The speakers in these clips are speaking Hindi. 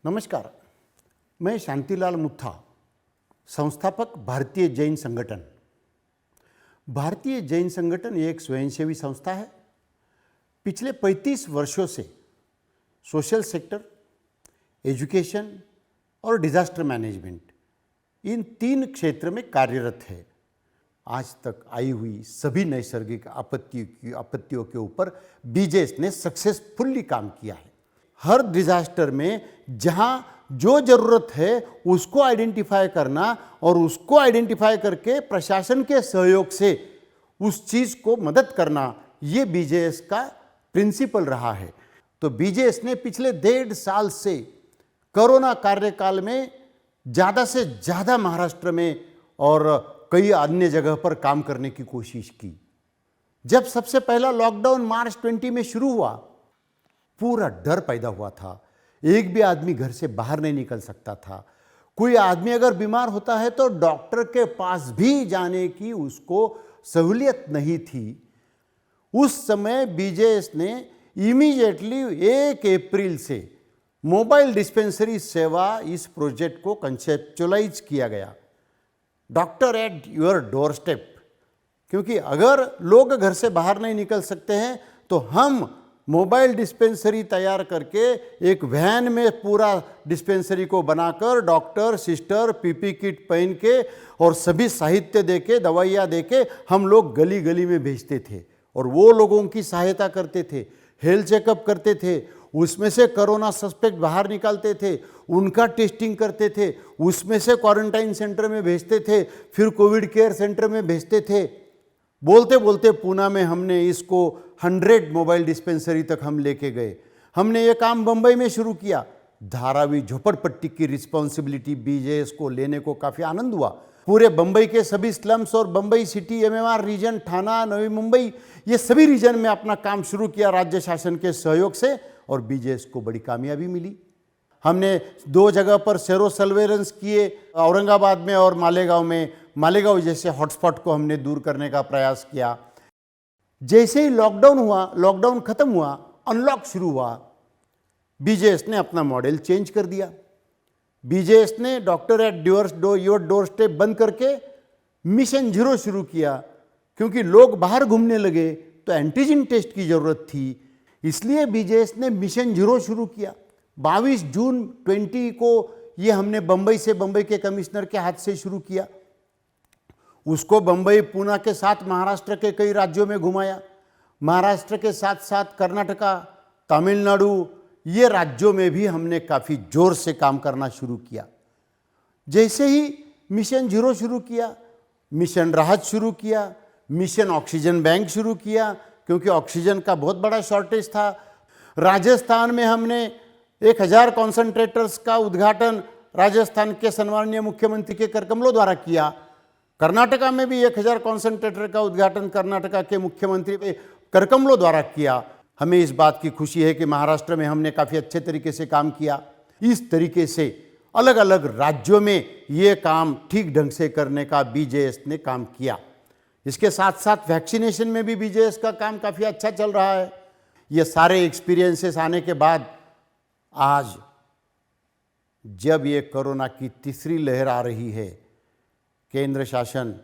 नमस्कार, मैं शांतिलाल मुत्था, संस्थापक भारतीय जैन संगठन। भारतीय जैन संगठन एक स्वयंसेवी संस्था है। पिछले 35 वर्षों से सोशल सेक्टर, एजुकेशन और डिजास्टर मैनेजमेंट इन 3 क्षेत्र में कार्यरत है। आज तक आई हुई सभी नैसर्गिक आपत्तियों के ऊपर बीजेएस ने सक्सेसफुली काम किया है। हर डिजास्टर में जहां जो जरूरत है उसको आइडेंटिफाई करना और उसको आइडेंटिफाई करके प्रशासन के सहयोग से उस चीज को मदद करना, ये बीजेएस का प्रिंसिपल रहा है। तो बीजेएस ने पिछले 1.5 साल से कोरोना कार्यकाल में ज़्यादा से ज़्यादा महाराष्ट्र में और कई अन्य जगह पर काम करने की कोशिश की। जब सबसे पहला लॉकडाउन मार्च 20 में शुरू हुआ, पूरा डर पैदा हुआ था। एक भी आदमी घर से बाहर नहीं निकल सकता था। कोई आदमी अगर बीमार होता है तो डॉक्टर के पास भी जाने की उसको सहूलियत नहीं थी। उस समय बीजेएस ने इमीडिएटली 1 अप्रैल से मोबाइल डिस्पेंसरी सेवा, इस प्रोजेक्ट को कंसेप्चुअलाइज किया गया। Doctor at your door step, क्योंकि अगर लोग घर से बाहर नहीं निकल सकते हैं तो हम मोबाइल डिस्पेंसरी तैयार करके एक वैन में पूरा डिस्पेंसरी को बनाकर डॉक्टर, सिस्टर, पीपी किट पहन के और सभी साहित्य देके, दवाइयाँ देके हम लोग गली गली में भेजते थे और वो लोगों की सहायता करते थे, हेल्थ चेकअप करते थे, उसमें से कोरोना सस्पेक्ट बाहर निकालते थे, उनका टेस्टिंग करते थे, उसमें से क्वारंटाइन सेंटर में भेजते थे, फिर कोविड केयर सेंटर में भेजते थे। बोलते बोलते पूना में हमने इसको 100 मोबाइल डिस्पेंसरी तक हम लेके गए। हमने ये काम बंबई में शुरू किया। धारावी झोपड़पट्टी की रिस्पॉन्सिबिलिटी बीजेएस को लेने को काफ़ी आनंद हुआ। पूरे बंबई के सभी स्लम्स और बंबई सिटी, एमएमआर रीजन, ठाना, नवी मुंबई, ये सभी रीजन में अपना काम शुरू किया राज्य शासन के सहयोग से और बीजेएस को बड़ी कामयाबी मिली। हमने 2 जगह पर सेरो सर्वेलेंस किए, औरंगाबाद में और मालेगांव में। मालेगांव जैसे हॉटस्पॉट को हमने दूर करने का प्रयास किया। जैसे ही लॉकडाउन खत्म हुआ, अनलॉक शुरू हुआ, बीजेएस ने अपना मॉडल चेंज कर दिया। बीजेएस ने doctor at your door step बंद करके मिशन 0 शुरू किया, क्योंकि लोग बाहर घूमने लगे तो एंटीजन टेस्ट की जरूरत थी। इसलिए बीजेएस ने मिशन 0 शुरू किया। 22 जून 20 को ये हमने बंबई के कमिश्नर के हाथ से शुरू किया। उसको बंबई, पूना के साथ महाराष्ट्र के कई राज्यों में घुमाया। महाराष्ट्र के साथ साथ कर्नाटका, तमिलनाडु, ये राज्यों में भी हमने काफ़ी जोर से काम करना शुरू किया। जैसे ही मिशन 0 शुरू किया, मिशन राहत शुरू किया, मिशन ऑक्सीजन बैंक शुरू किया, क्योंकि ऑक्सीजन का बहुत बड़ा शॉर्टेज था। राजस्थान में हमने 1000 कॉन्सेंट्रेटर्स का उद्घाटन राजस्थान के सम्माननीय मुख्यमंत्री के करकमलों द्वारा किया। कर्नाटका में भी 1000 कॉन्सेंट्रेटर का उद्घाटन कर्नाटका के मुख्यमंत्री करकमलों द्वारा किया। हमें इस बात की खुशी है कि महाराष्ट्र में हमने काफ़ी अच्छे तरीके से काम किया। इस तरीके से अलग अलग राज्यों में ये काम ठीक ढंग से करने का बीजेएस ने काम किया। इसके साथ साथ वैक्सीनेशन में भी बीजेएस का काम काफ़ी अच्छा चल रहा है। ये सारे एक्सपीरियंसेस आने के बाद आज जब ये कोरोना की तीसरी लहर आ रही है, केंद्र शासन,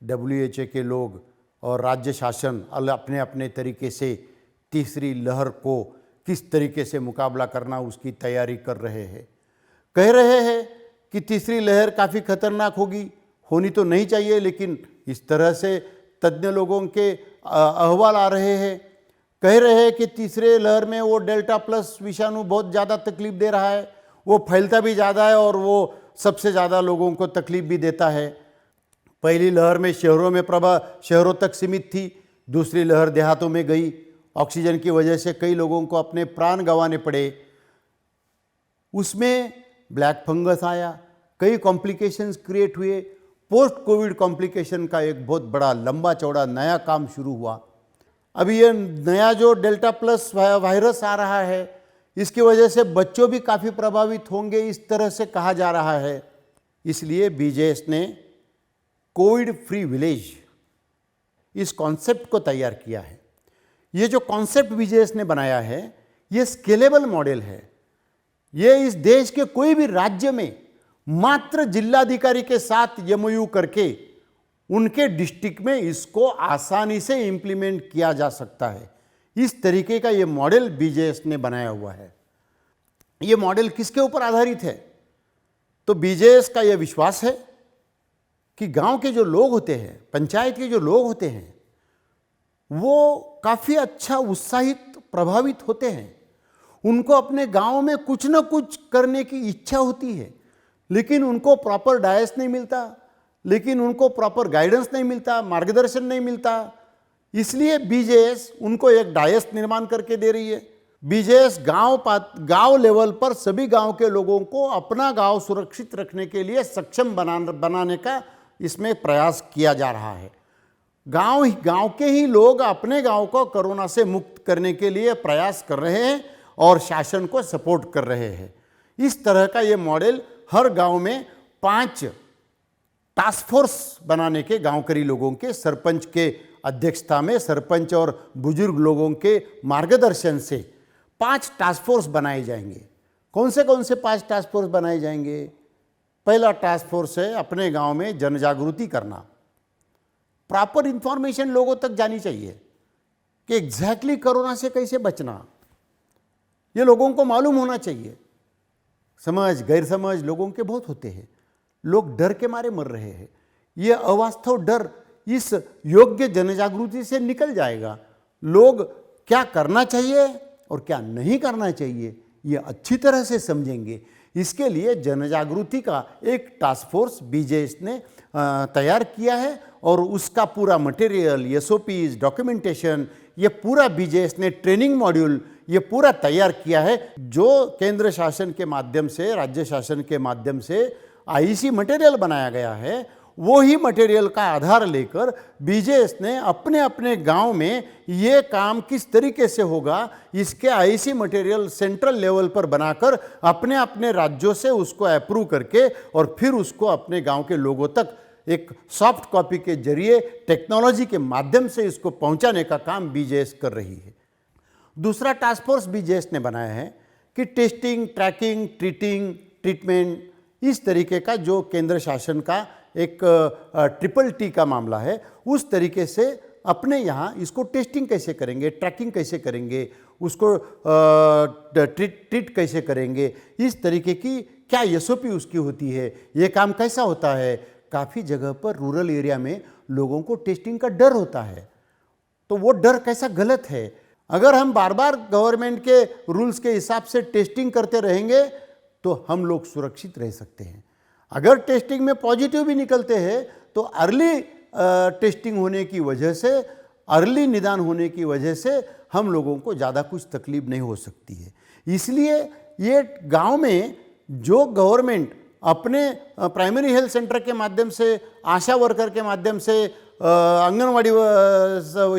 WHO के लोग और राज्य शासन अपने अपने तरीके से तीसरी लहर को किस तरीके से मुकाबला करना उसकी तैयारी कर रहे हैं। कह रहे हैं कि तीसरी लहर काफ़ी खतरनाक होगी, होनी तो नहीं चाहिए, लेकिन इस तरह से तज्ञ लोगों के अहवाल आ रहे हैं। कह रहे हैं कि तीसरे लहर में वो डेल्टा प्लस विषाणु बहुत ज़्यादा तकलीफ दे रहा है, वो फैलता भी ज़्यादा है और वो सबसे ज़्यादा लोगों को तकलीफ भी देता है। पहली लहर में शहरों तक सीमित थी, दूसरी लहर देहातों में गई। ऑक्सीजन की वजह से कई लोगों को अपने प्राण गंवाने पड़े। उसमें ब्लैक फंगस आया, कई कॉम्प्लिकेशंस क्रिएट हुए। पोस्ट कोविड कॉम्प्लिकेशन का एक बहुत बड़ा लंबा चौड़ा नया काम शुरू हुआ। अभी ये नया जो डेल्टा प्लस वायरस आ रहा है, इसकी वजह से बच्चों भी काफ़ी प्रभावित होंगे, इस तरह से कहा जा रहा है। इसलिए बीजेएस ने कोविड फ्री विलेज, इस कॉन्सेप्ट को तैयार किया है। ये जो कॉन्सेप्ट बीजेएस ने बनाया है, ये स्केलेबल मॉडल है। ये इस देश के कोई भी राज्य में मात्र जिलाधिकारी के साथ एमओयू करके उनके डिस्ट्रिक्ट में इसको आसानी से इंप्लीमेंट किया जा सकता है। इस तरीके का ये मॉडल बीजेएस ने बनाया हुआ है। ये मॉडल किसके ऊपर आधारित है? तो बीजेएस का यह विश्वास है कि गांव के जो लोग होते हैं, पंचायत के जो लोग होते हैं, वो काफ़ी अच्छा उत्साहित प्रभावित होते हैं। उनको अपने गांव में कुछ ना कुछ करने की इच्छा होती है, लेकिन उनको प्रॉपर डायस नहीं मिलता, लेकिन उनको प्रॉपर गाइडेंस नहीं मिलता, मार्गदर्शन नहीं मिलता। इसलिए बीजेएस उनको एक डायस निर्माण करके दे रही है। बीजेएस गांव लेवल पर सभी गांव के लोगों को अपना गांव सुरक्षित रखने के लिए सक्षम बनाने का इसमें प्रयास किया जा रहा है। गांव के ही लोग अपने गांव को कोरोना से मुक्त करने के लिए प्रयास कर रहे हैं और शासन को सपोर्ट कर रहे हैं। इस तरह का ये मॉडल हर गांव में 5 टास्क फोर्स बनाने के, गांवकरी लोगों के, सरपंच के अध्यक्षता में, सरपंच और बुजुर्ग लोगों के मार्गदर्शन से 5 टास्क फोर्स बनाए जाएंगे। कौन से 5 टास्क फोर्स बनाए जाएंगे? पहला टास्क फोर्स है अपने गांव में जन जागृति करना। प्रॉपर इंफॉर्मेशन लोगों तक जानी चाहिए कि एग्जैक्टली कोरोना से कैसे बचना, ये लोगों को मालूम होना चाहिए। समझ गैर समझ लोगों के बहुत होते हैं, लोग डर के मारे मर रहे हैं। ये अवास्तव डर इस योग्य जनजागृति से निकल जाएगा। लोग क्या करना चाहिए और क्या नहीं करना चाहिए ये अच्छी तरह से समझेंगे। इसके लिए जनजागृति का एक टास्क फोर्स बीजेएस ने तैयार किया है और उसका पूरा मटेरियल, एसओपीज, डॉक्यूमेंटेशन, ये पूरा बीजेएस ने ट्रेनिंग मॉड्यूल ये पूरा तैयार किया है, जो केंद्र शासन के माध्यम से, राज्य शासन के माध्यम से आईसी मटेरियल बनाया गया है। वो ही मटेरियल का आधार लेकर बीजेएस ने अपने अपने गांव में ये काम किस तरीके से होगा, इसके आईसी मटेरियल सेंट्रल लेवल पर बनाकर अपने अपने राज्यों से उसको अप्रूव करके और फिर उसको अपने गांव के लोगों तक एक सॉफ्ट कॉपी के जरिए टेक्नोलॉजी के माध्यम से इसको पहुंचाने का काम बीजेएस कर रही है। दूसरा टास्क फोर्स बीजेएस ने बनाया है कि टेस्टिंग, ट्रैकिंग, ट्रीटमेंट, इस तरीके का जो केंद्र शासन का एक ट्रिपल का मामला है, उस तरीके से अपने यहाँ इसको टेस्टिंग कैसे करेंगे, ट्रैकिंग कैसे करेंगे, उसको ट्रीट कैसे करेंगे, इस तरीके की क्या एसओपी उसकी होती है, ये काम कैसा होता है। काफ़ी जगह पर रूरल एरिया में लोगों को टेस्टिंग का डर होता है, तो वो डर कैसा गलत है। अगर हम बार बार गवर्नमेंट के रूल्स के हिसाब से टेस्टिंग करते रहेंगे तो हम लोग सुरक्षित रह सकते हैं। अगर टेस्टिंग में पॉजिटिव भी निकलते हैं तो अर्ली टेस्टिंग होने की वजह से, अर्ली निदान होने की वजह से हम लोगों को ज़्यादा कुछ तकलीफ नहीं हो सकती है। इसलिए ये गांव में जो गवर्नमेंट अपने प्राइमरी हेल्थ सेंटर के माध्यम से, आशा वर्कर के माध्यम से, आंगनवाड़ी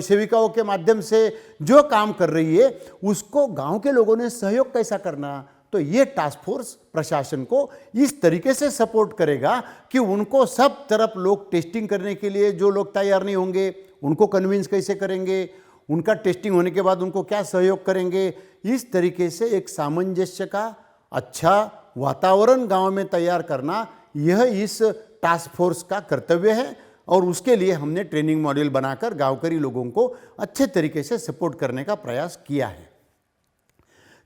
सेविकाओं के माध्यम से जो काम कर रही है, उसको गांव के लोगों ने सहयोग कैसा करना, तो ये टास्क फोर्स प्रशासन को इस तरीके से सपोर्ट करेगा कि उनको सब तरफ लोग टेस्टिंग करने के लिए जो लोग तैयार नहीं होंगे उनको कन्विंस कैसे करेंगे, उनका टेस्टिंग होने के बाद उनको क्या सहयोग करेंगे। इस तरीके से एक सामंजस्य का अच्छा वातावरण गांव में तैयार करना, यह इस टास्क फोर्स का कर्तव्य है और उसके लिए हमने ट्रेनिंग मॉड्यूल बनाकर गांवकरी लोगों को अच्छे तरीके से सपोर्ट करने का प्रयास किया है।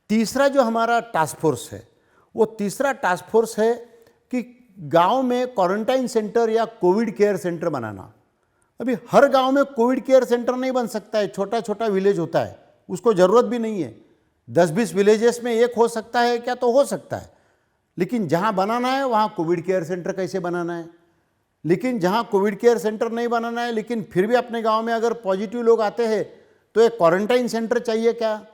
तीसरा जो हमारा टास्क फोर्स है, वो तीसरा टास्क फोर्स है कि गांव में क्वारंटाइन सेंटर या कोविड केयर सेंटर बनाना। अभी हर गांव में कोविड केयर सेंटर नहीं बन सकता है, छोटा छोटा विलेज होता है, उसको ज़रूरत भी नहीं है। 10-20 विलेजेस में एक हो सकता है क्या, तो हो सकता है, लेकिन जहां बनाना है वहां कोविड केयर सेंटर कैसे बनाना है। लेकिन जहां कोविड केयर सेंटर नहीं बनाना है, लेकिन फिर भी अपने गांव में अगर पॉजिटिव लोग आते हैं तो एक क्वारंटाइन सेंटर चाहिए क्या।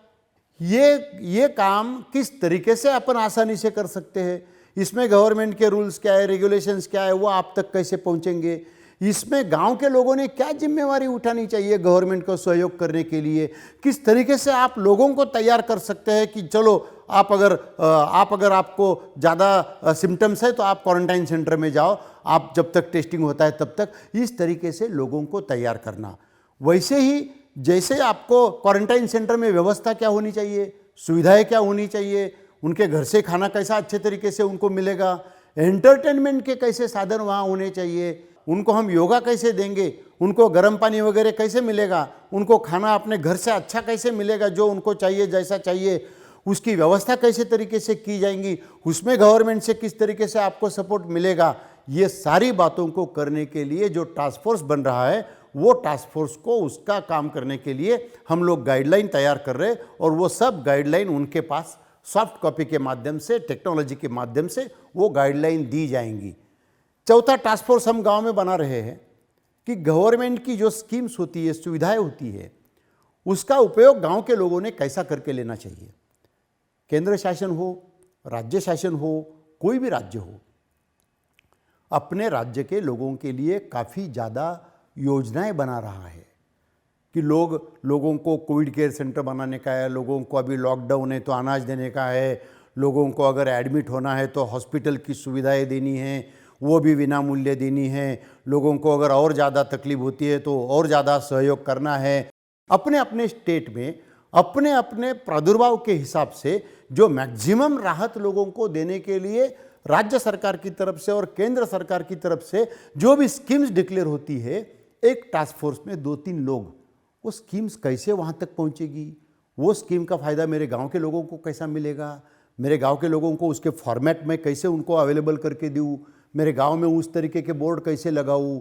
ये काम किस तरीके से अपन आसानी से कर सकते हैं, इसमें गवर्नमेंट के रूल्स क्या है, रेगुलेशंस क्या है, वो आप तक कैसे पहुंचेंगे, इसमें गांव के लोगों ने क्या जिम्मेवारी उठानी चाहिए गवर्नमेंट को सहयोग करने के लिए, किस तरीके से आप लोगों को तैयार कर सकते हैं कि चलो आप अगर आपको ज़्यादा सिम्टम्स है तो आप क्वारंटाइन सेंटर में जाओ, आप जब तक टेस्टिंग होता है तब तक, इस तरीके से लोगों को तैयार करना। वैसे ही जैसे आपको क्वारंटाइन सेंटर में व्यवस्था क्या होनी चाहिए, सुविधाएं क्या होनी चाहिए, उनके घर से खाना कैसा अच्छे तरीके से उनको मिलेगा, एंटरटेनमेंट के कैसे साधन वहाँ होने चाहिए, उनको हम योगा कैसे देंगे, उनको गर्म पानी वगैरह कैसे मिलेगा, उनको खाना अपने घर से अच्छा कैसे मिलेगा जो उनको चाहिए जैसा चाहिए, उसकी व्यवस्था कैसे तरीके से की जाएंगी, उसमें गवर्नमेंट से किस तरीके से आपको सपोर्ट मिलेगा। ये सारी बातों को करने के लिए जो टास्क फोर्स बन रहा है, वो टास्क फोर्स को उसका काम करने के लिए हम लोग गाइडलाइन तैयार कर रहे हैं और वो सब गाइडलाइन उनके पास सॉफ्ट कॉपी के माध्यम से, टेक्नोलॉजी के माध्यम से वो गाइडलाइन दी जाएंगी। चौथा टास्क फोर्स हम गांव में बना रहे हैं कि गवर्नमेंट की जो स्कीम्स होती है, सुविधाएं होती है, उसका उपयोग गांव के लोगों ने कैसा करके लेना चाहिए। केंद्र शासन हो, राज्य शासन हो, कोई भी राज्य हो, अपने राज्य के लोगों के लिए काफ़ी ज़्यादा योजनाएं बना रहा है कि लोगों को कोविड केयर सेंटर बनाने का है, लोगों को अभी लॉकडाउन है तो अनाज देने का है, लोगों को अगर एडमिट होना है तो हॉस्पिटल की सुविधाएं देनी है, वो भी विना मूल्य देनी है, लोगों को अगर और ज़्यादा तकलीफ होती है तो और ज़्यादा सहयोग करना है। अपने अपने स्टेट में अपने अपने प्रादुर्भाव के हिसाब से जो मैक्सिमम राहत लोगों को देने के लिए राज्य सरकार की तरफ से और केंद्र सरकार की तरफ से जो भी स्कीम्स डिक्लेयर होती है, एक टास्क फोर्स में 2-3 लोग, वो स्कीम्स कैसे वहाँ तक पहुँचेगी, वो स्कीम का फ़ायदा मेरे गांव के लोगों को कैसा मिलेगा, मेरे गांव के लोगों को उसके फॉर्मेट में कैसे उनको अवेलेबल करके दूँ, मेरे गांव में उस तरीके के बोर्ड कैसे लगाऊँ,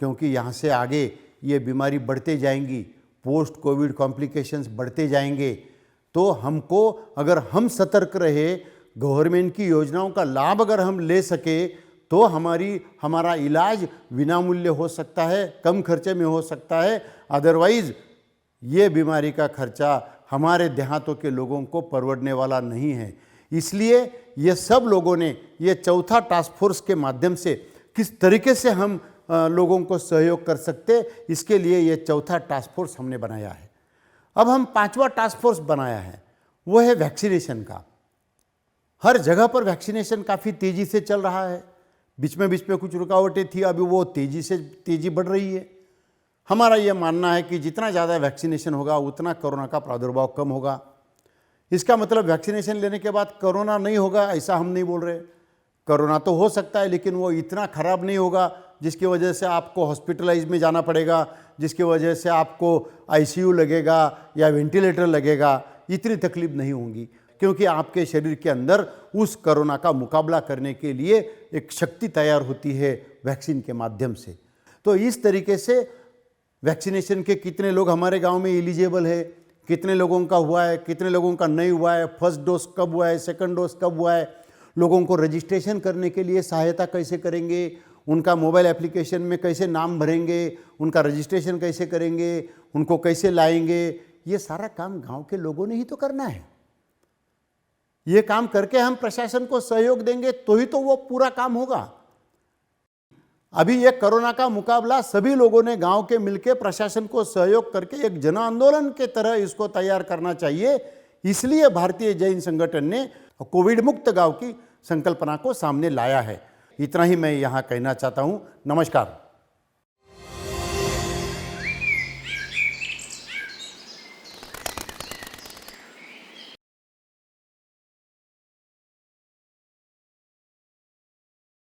क्योंकि यहाँ से आगे ये बीमारी बढ़ते जाएंगी, पोस्ट कोविड कॉम्प्लिकेशंस बढ़ते जाएंगे। तो हमको अगर हम सतर्क रहे, गवर्नमेंट की योजनाओं का लाभ अगर हम ले सके तो हमारा इलाज विनामूल्य हो सकता है, कम खर्चे में हो सकता है। अदरवाइज़ ये बीमारी का खर्चा हमारे देहातों के लोगों को परवड़ने वाला नहीं है। इसलिए ये सब लोगों ने ये चौथा टास्क फोर्स के माध्यम से किस तरीके से हम लोगों को सहयोग कर सकते, इसके लिए ये चौथा टास्क फोर्स हमने बनाया है। अब हम 5वां टास्क फोर्स बनाया है, वो है वैक्सीनेशन का। हर जगह पर वैक्सीनेशन काफ़ी तेज़ी से चल रहा है, बीच में कुछ रुकावटें थी, अभी वो तेज़ी बढ़ रही है। हमारा ये मानना है कि जितना ज़्यादा वैक्सीनेशन होगा उतना कोरोना का प्रादुर्भाव कम होगा। इसका मतलब वैक्सीनेशन लेने के बाद कोरोना नहीं होगा ऐसा हम नहीं बोल रहे। कोरोना तो हो सकता है लेकिन वो इतना ख़राब नहीं होगा जिसकी वजह से आपको हॉस्पिटलाइज में जाना पड़ेगा, जिसकी वजह से आपको आईसीयू लगेगा या वेंटिलेटर लगेगा, इतनी तकलीफ नहीं होगी, क्योंकि आपके शरीर के अंदर उस कोरोना का मुकाबला करने के लिए एक शक्ति तैयार होती है वैक्सीन के माध्यम से। तो इस तरीके से वैक्सीनेशन के कितने लोग हमारे गांव में एलिजिबल है, कितने लोगों का हुआ है, कितने लोगों का नहीं हुआ है, फर्स्ट डोज कब हुआ है, सेकंड डोज कब हुआ है, लोगों को रजिस्ट्रेशन करने के लिए सहायता कैसे करेंगे, उनका मोबाइल एप्लीकेशन में कैसे नाम भरेंगे, उनका रजिस्ट्रेशन कैसे करेंगे, उनको कैसे लाएंगे, ये सारा काम गांव के लोगों ने ही तो करना है। ये काम करके हम प्रशासन को सहयोग देंगे तो ही तो वो पूरा काम होगा। अभी ये कोरोना का मुकाबला सभी लोगों ने गांव के मिलकर प्रशासन को सहयोग करके एक जन आंदोलन के तरह इसको तैयार करना चाहिए। इसलिए भारतीय जैन संगठन ने कोविड मुक्त गांव की संकल्पना को सामने लाया है। इतना ही मैं यहाँ कहना चाहता हूँ। नमस्कार।